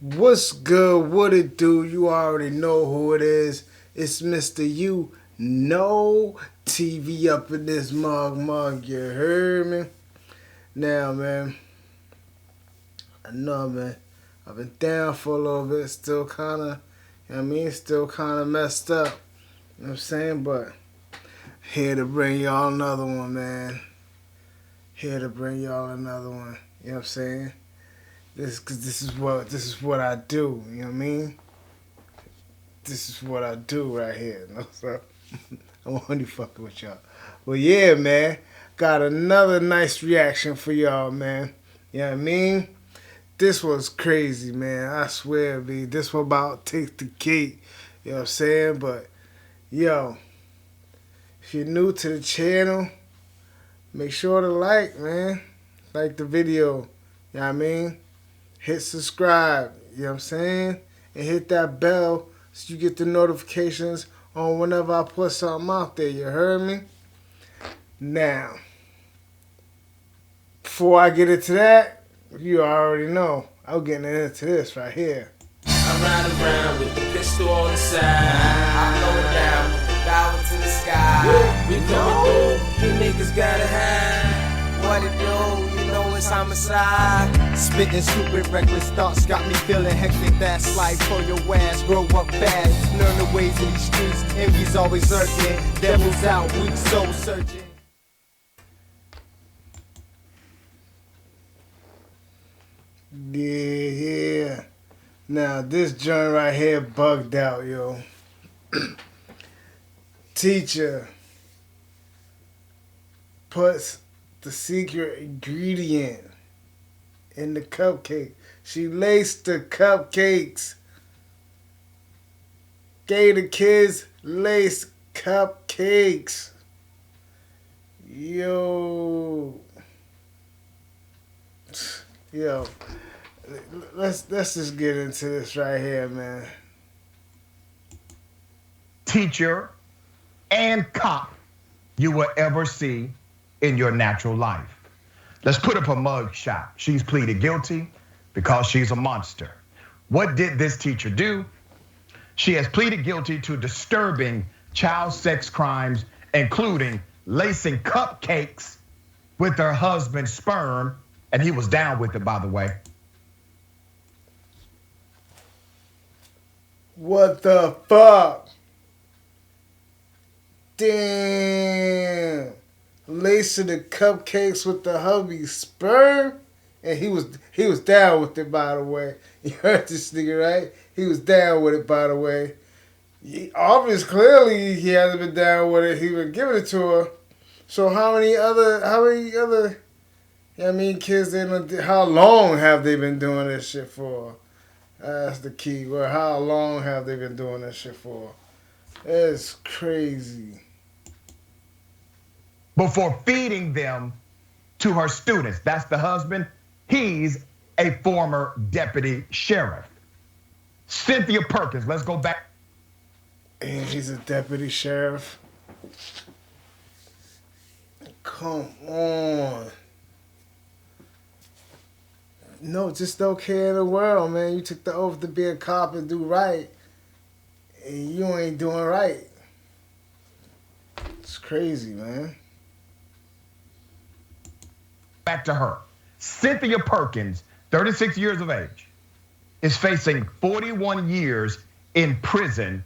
What's good? What it do? You already know who it is. It's Mr. UKNOOo TV up in this mug. You heard me? Now, man, I know, man. I've been down for a little bit. Still kind of, you know what I mean? Still kind of messed up. You know what I'm saying? But here to bring y'all another one, man. Here to bring y'all another one. You know what I'm saying? Cause this is what I do. You know what I mean? This is what I do right here. You know, so I'm only fucking with y'all. Well, yeah, man. Got another nice reaction for y'all, man. You know what I mean? This was crazy, man. I swear, B. This one about take the cake. You know what I'm saying? But, yo, if you're new to the channel, make sure to like, man. Like the video. You know what I mean? Hit subscribe. You know what I'm saying? And hit that bell so you get the notifications on whenever I put something out there. You heard me? Now, before I get into that, you already know I'm getting into this right here. I ride around with the pistol on the side. I blow it down, put the dollar to the sky. We coming through, you niggas gotta hide. What it do? You know it's homicide. Spitting stupid, reckless thoughts got me feeling hectic. That's life for your ass. Grow up fast, learn the ways in these streets. Envy's always lurking. Devil's out, weak soul searching. Yeah. Now, this joint right here bugged out, yo. Teacher puts the secret ingredient in the cupcake. She laced the cupcakes. Gave the kids laced cupcakes. Yo. Yo. Let's just get into this right here, man. Teacher and cop you will ever see in your natural life. Let's put up a mug shot. She's pleaded guilty because she's a monster. What did this teacher do? She has pleaded guilty to disturbing child sex crimes, including lacing cupcakes with her husband's sperm, and he was down with it, by the way. What the fuck? Damn. Lacing the cupcakes with the hubby's sperm? And he was down with it, by the way. You heard this nigga, right? He was down with it, by the way. Clearly he hasn't been down with it. He been giving it to her. So how many other, you know what I mean, kids, how long have they been doing this shit for? That's the key word. How long have they been doing this shit for? It's crazy. Before feeding them to her students. That's the husband. He's a former deputy sheriff. Cynthia Perkins, let's go back. And he's a deputy sheriff. Come on. No, just don't care in the world, man. You took the oath to be a cop and do right. And you ain't doing right. It's crazy, man. Back to her. Cynthia Perkins, 36 years of age, is facing 41 years in prison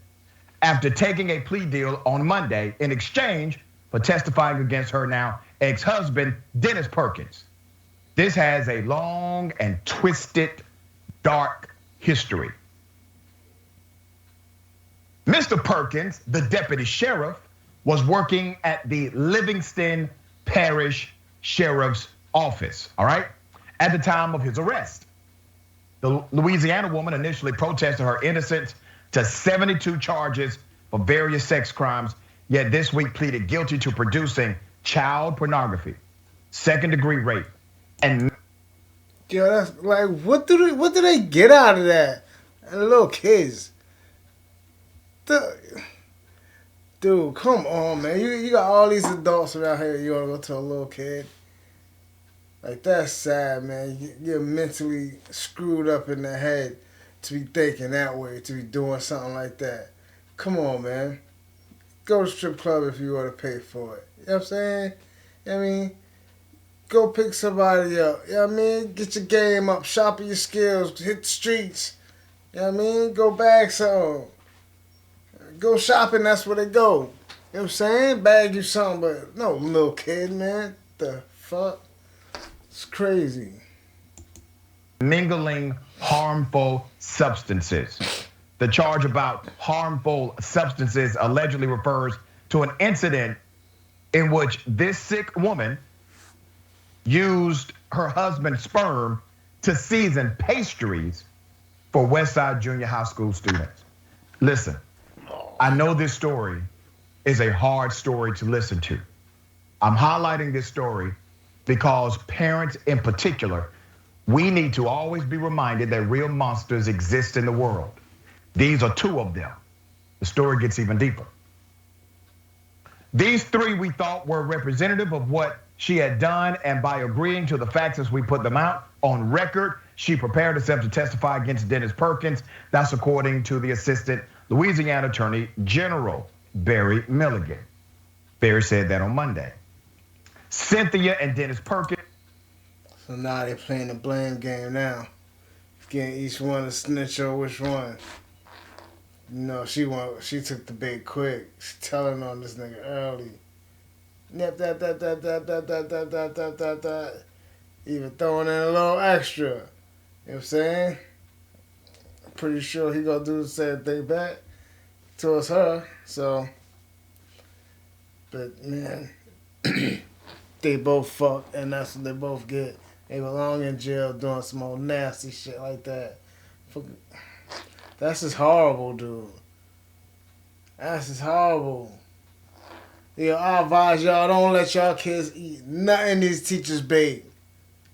after taking a plea deal on Monday in exchange for testifying against her now ex-husband, Dennis Perkins. This has a long and twisted, dark history. Mr. Perkins, the deputy sheriff, was working at the Livingston Parish Sheriff's Office, all right, at the time of his arrest. The Louisiana woman initially protested her innocence to 72 charges for various sex crimes, yet this week pleaded guilty to producing child pornography, second-degree rape, and Yo, that's like, what do they get out of that? And the little kids. Dude, come on, man. You got all these adults around here. You want to go to a little kid? Like, that's sad, man. You're mentally screwed up in the head. to be thinking that way, to be doing something like that. Come on, man. Go to strip club if you want to pay for it. You know what I'm saying? I mean, go pick somebody up. You know what I mean? Get your game up. Sharpen your skills. Hit the streets. You know what I mean? Go bag something. Go shopping. That's where they go. You know what I'm saying? Bag you something. But no little kid, man. The fuck? It's crazy. Mingling harmful substances. The charge about harmful substances allegedly refers to an incident in which this sick woman used her husband's sperm to season pastries for Westside Junior High School students. Listen, I know this story is a hard story to listen to. I'm highlighting this story because parents in particular, we need to always be reminded that real monsters exist in the world. These are two of them. The story gets even deeper. These three we thought were representative of what she had done, and by agreeing to the facts as we put them out on record, she prepared herself to testify against Dennis Perkins. That's according to the Assistant Louisiana Attorney General, Barry Milligan. Barry said that on Monday. Cynthia and Dennis Perkins. So now they're playing the blame game now. Getting each one to snitch on which one. You know, she took the bait quick. She telling on this nigga early. Nip that. Even throwing in a little extra. You know what I'm saying? I'm pretty sure he gonna do the same thing back towards her. So, but man, they both fuck, and that's what they both get. They belong in jail doing some old nasty shit like that. That's just horrible, dude. That's just horrible. Yeah, I advise y'all, don't let y'all kids eat nothing these teachers bake.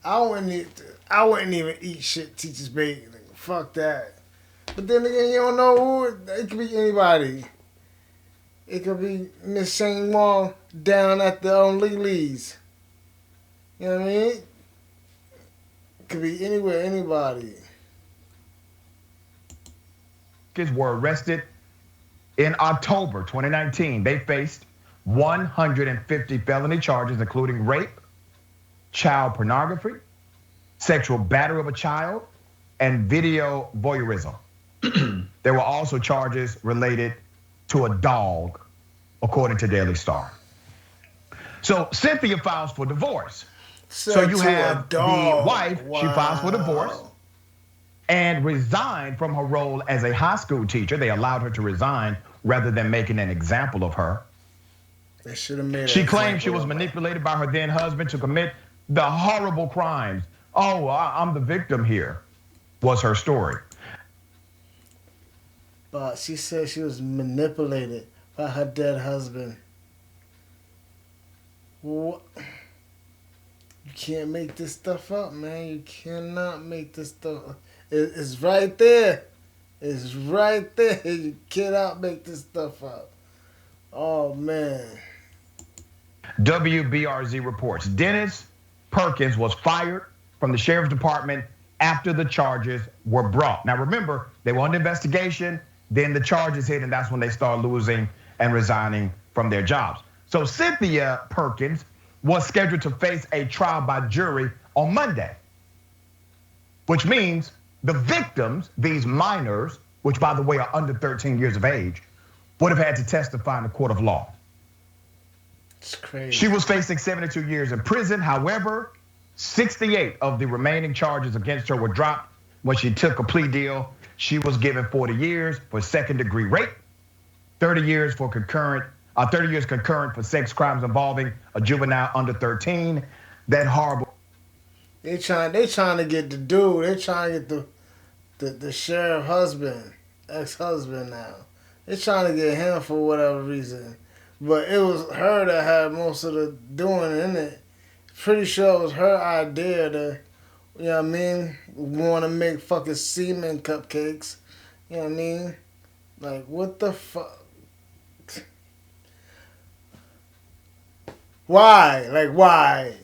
I wouldn't even eat shit teachers bake. Fuck that. But then again, you don't know who it could be anybody. It could be Miss Shane Wong down at the Lily's. You know what I mean? It could be anywhere, anybody. Were arrested in October 2019. They faced 150 felony charges, including rape, child pornography, sexual battery of a child, and video voyeurism. There were also charges related to a dog, according to Daily Star. So Cynthia files for divorce. So you have the wife, wow. She files for divorce and resigned from her role as a high school teacher. They allowed her to resign rather than making an example of her. They should have made. She claimed she was manipulated by her then husband to commit the horrible crimes. Oh, I'm the victim here, was her story. But she said she was manipulated by her dead husband. What? You can't make this stuff up, man. You cannot make this stuff up. It's right there. It's right there. You cannot make this stuff up. Oh, man. WBRZ reports Dennis Perkins was fired from the sheriff's department after the charges were brought. Now, remember, they were under investigation. Then the charges hit, and that's when they started losing and resigning from their jobs. So Cynthia Perkins was scheduled to face a trial by jury on Monday, which means the victims, these minors, which by the way are under 13 years of age, would have had to testify in a court of law. It's crazy. She was facing 72 years in prison. However, 68 of the remaining charges against her were dropped when she took a plea deal. She was given 40 years for second-degree rape, 30 years concurrent for sex crimes involving a juvenile under 13. That horrible. They trying to get the dude. They trying to get the sheriff husband, ex-husband now. They trying to get him for whatever reason. But it was her that had most of the doing in it. Pretty sure it was her idea to, you know what I mean, want to make fucking semen cupcakes. You know what I mean? Like, what the fuck? Why? Like, why?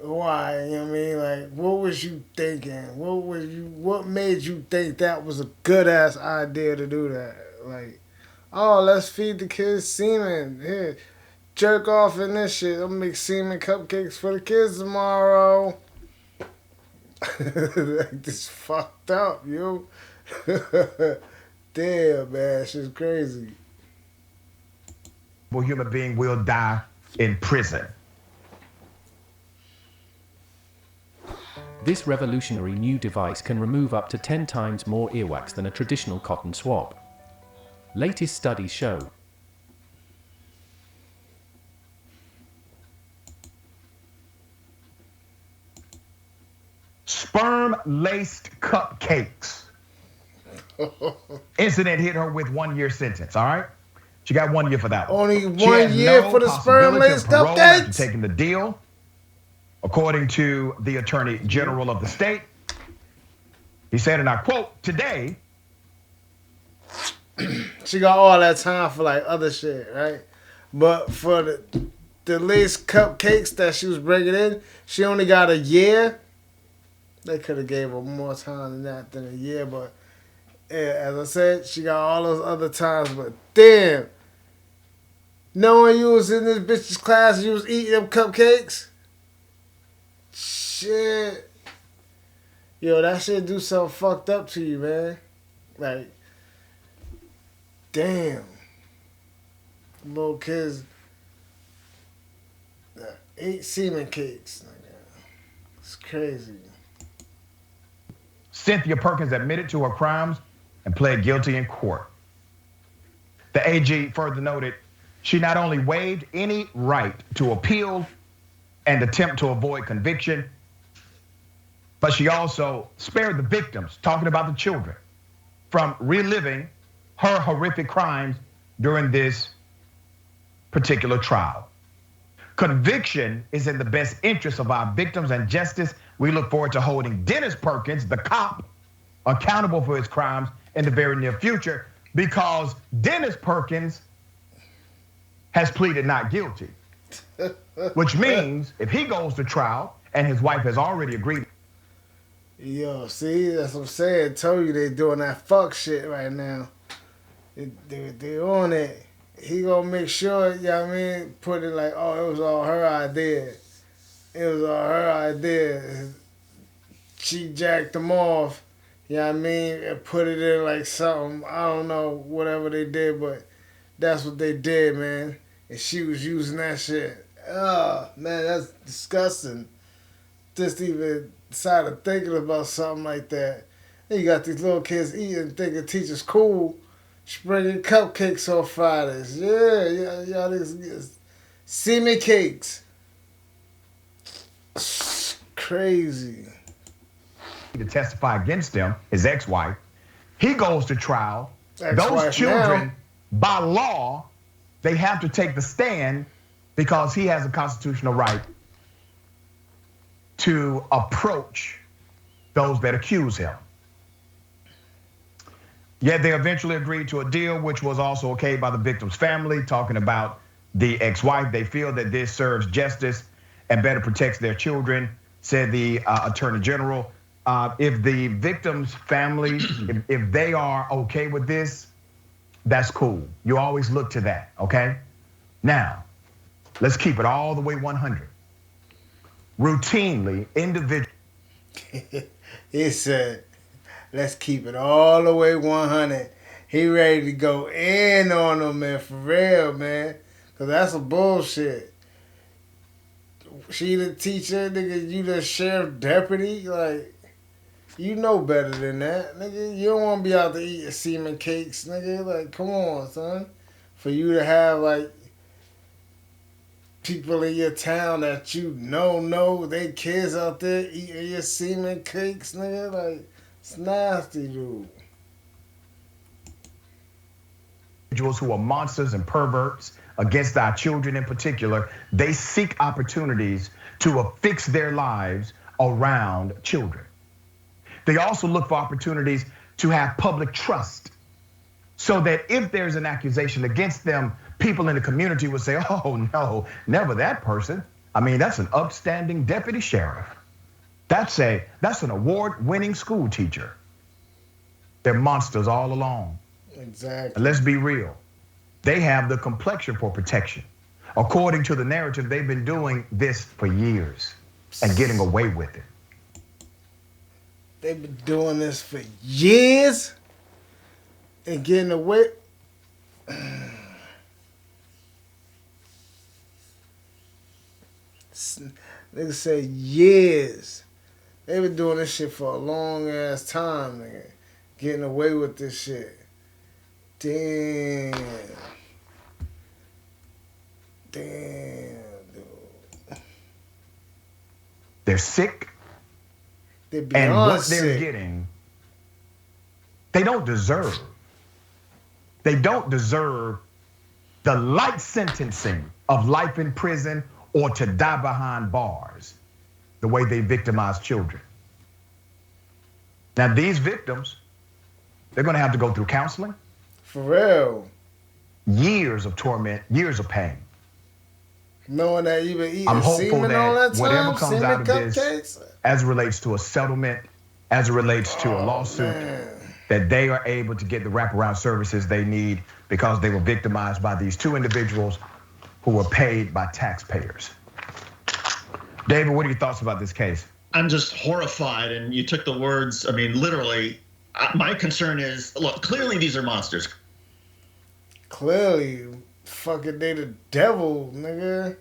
Why? You know what I mean? Like, what was you thinking? What made you think that was a good ass idea to do that? Like, oh, let's feed the kids semen. Here, jerk off in this shit. I'll make semen cupcakes for the kids tomorrow. Like, this fucked up, yo. Damn, man, shit's crazy. A human being will die in prison. This revolutionary new device can remove up to 10 times more earwax than a traditional cotton swab. Latest studies show. Sperm-laced cupcakes. Incident hit her with 1 year sentence, all right? She got 1 year for that one. Only 1 year for the sperm-laced cupcakes? Taking the deal, according to the Attorney General of the state. He said, and I quote, today. She got all that time for like other shit, right? But for the laced cupcakes that she was bringing in, she only got a year. They could have gave her more time than that than a year, but yeah, as I said, she got all those other times. But damn, knowing you was in this bitch's class and you was eating them cupcakes, shit, yo, that shit do something fucked up to you, man. Like, damn, little kids ate semen cakes. It's crazy. Cynthia Perkins admitted to her crimes and pled guilty in court. The AG further noted she not only waived any right to appeal and attempt to avoid conviction, but she also spared the victims, talking about the children, from reliving her horrific crimes during this particular trial. Conviction is in the best interest of our victims, and justice. We look forward to holding Dennis Perkins, the cop, accountable for his crimes in the very near future, because Dennis Perkins has pleaded not guilty. Which means if he goes to trial and his wife has already agreed. Yo, see, that's what I'm saying. Told you they doing that fuck shit right now. They on it. He gonna make sure, you know what I mean, put it like, oh, it was all her idea. It was all her idea. She jacked them off, you know what I mean, and put it in like something, I don't know, whatever they did, but that's what they did, man. And she was using that shit. Oh, man, that's disgusting. Just even decided thinking about something like that. And you got these little kids eating, thinking teacher's cool. She bringing cupcakes on Fridays. Yeah, y'all niggas semen cakes. Crazy. To testify against him, his ex-wife. He goes to trial. Ex-wife those children, now, by law, they have to take the stand because he has a constitutional right to approach those that accuse him. Yet they eventually agreed to a deal, which was also okayed by the victim's family, talking about the ex-wife. They feel that this serves justice and better protects their children, said the Attorney General. If the victim's family, if they are okay with this, that's cool. You always look to that, okay? Now, let's keep it all the way 100. Routinely, individual. He said, let's keep it all the way 100. He ready to go in on them, man, for real, man. Cause that's some bullshit. She the teacher, nigga, you the sheriff deputy, like, you know better than that, nigga. You don't want to be out there eating semen cakes, nigga. Like, come on, son. For you to have, like, people in your town that you know they kids out there eating your semen cakes, nigga. Like, it's nasty, dude. Individuals who are monsters and perverts against our children in particular, they seek opportunities to affix their lives around children. They also look for opportunities to have public trust so that if there's an accusation against them, people in the community would say, oh no, never that person. I mean, that's an upstanding deputy sheriff. That's an award-winning school teacher. They're monsters all along. Exactly. And let's be real. They have the complexion for protection. According to the narrative, they've been doing this for years and getting away with it. They've been doing this for years and getting away. Niggas say years. They've been doing this shit for a long ass time, nigga. Getting away with this shit. Damn. Damn, dude. They're sick. They're And beyond what they're sick. getting, they don't deserve. They don't deserve the light sentencing of life in prison or to die behind bars the way they victimize children. Now, these victims, they're gonna have to go through counseling, For real. years of torment, years of pain. Knowing that you been eating I'm hopeful semen all that that time, whatever comes semen out of this, cupcakes. as it relates to a settlement, as it relates to a lawsuit, Man. that they are able to get the wraparound services they need because they were victimized by these two individuals who were paid by taxpayers. David, what are your thoughts about this case? I'm just horrified, and you took the words, I mean, literally. My concern is, look, clearly these are monsters. Clearly, fucking they the devil, nigga.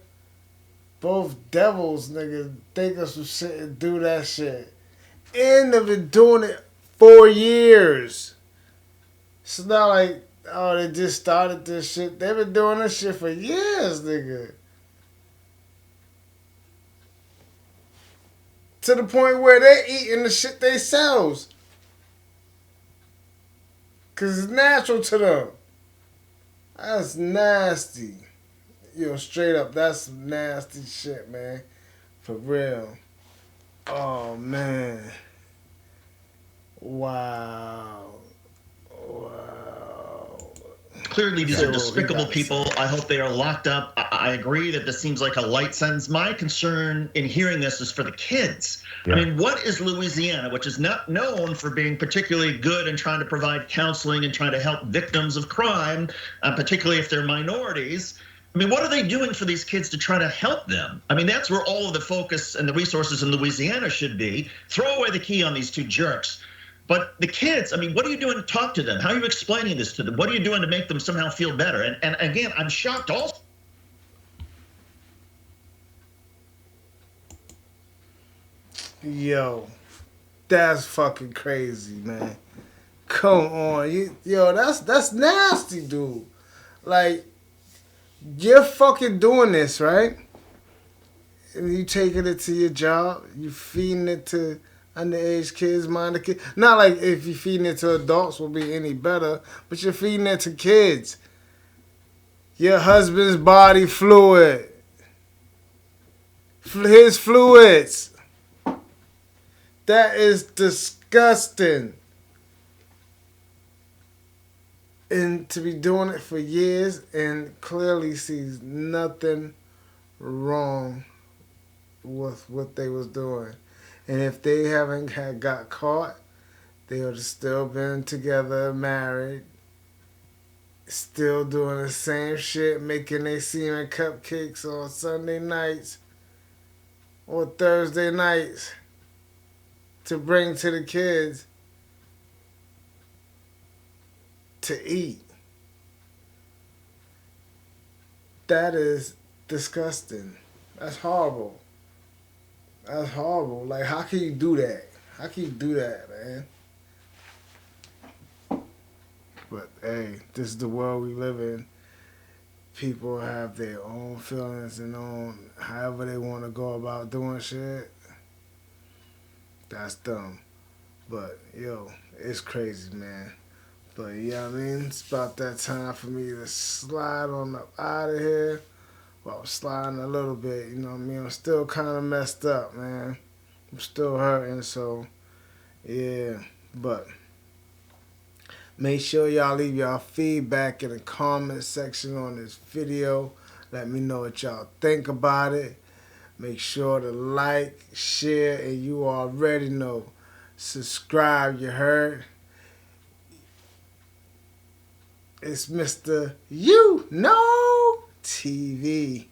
Both devils, nigga, think of some shit and do that shit. And they've been doing it for years. It's not like, oh, they just started this shit. They've been doing this shit for years, nigga. To the point where they're eating the shit themselves. Cause it's natural to them. That's nasty. Yo, straight up, that's some nasty shit, man. For real. Oh, man. Wow. Wow. Clearly, these So, are despicable he people. I hope they are locked up. I agree that this seems like a light sentence. My concern in hearing this is for the kids. Yeah. I mean, what is Louisiana, which is not known for being particularly good and trying to provide counseling and trying to help victims of crime, particularly if they're minorities? I mean, what are they doing for these kids to try to help them? I mean, that's where all of the focus and the resources in Louisiana should be. Throw away the key on these two jerks. But the kids, I mean, what are you doing to talk to them? How are you explaining this to them? What are you doing to make them somehow feel better? And again, I'm shocked also. Yo, that's fucking crazy, man. Come on, yo, that's nasty, dude. Like, you're fucking doing this, right? And you taking it to your job, you feeding it to underage kids, minor kids. Not like if you're feeding it to adults will be any better, but you're feeding it to kids. Your husband's body fluid. His fluids. That is disgusting. And to be doing it for years and clearly sees nothing wrong with what they was doing. And if they haven't got caught, they would have still been together, married, still doing the same shit, making their semen cupcakes on Sunday nights or Thursday nights to bring to the kids to eat. That is disgusting. That's horrible. That's horrible. Like, how can you do that? How can you do that, man? But, hey, this is the world we live in. People have their own feelings and own however they want to go about doing shit. That's dumb. But, yo, it's crazy, man. But, yeah, I mean, it's about that time for me to slide on up out of here. Well, I'm sliding a little bit, you know what I mean? I'm still kind of messed up, man. I'm still hurting, so, yeah. But make sure y'all leave y'all feedback in the comment section on this video. Let me know what y'all think about it. Make sure to like, share, and you already know. Subscribe, you heard? It's Mr. UKNOOo TV.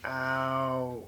Out.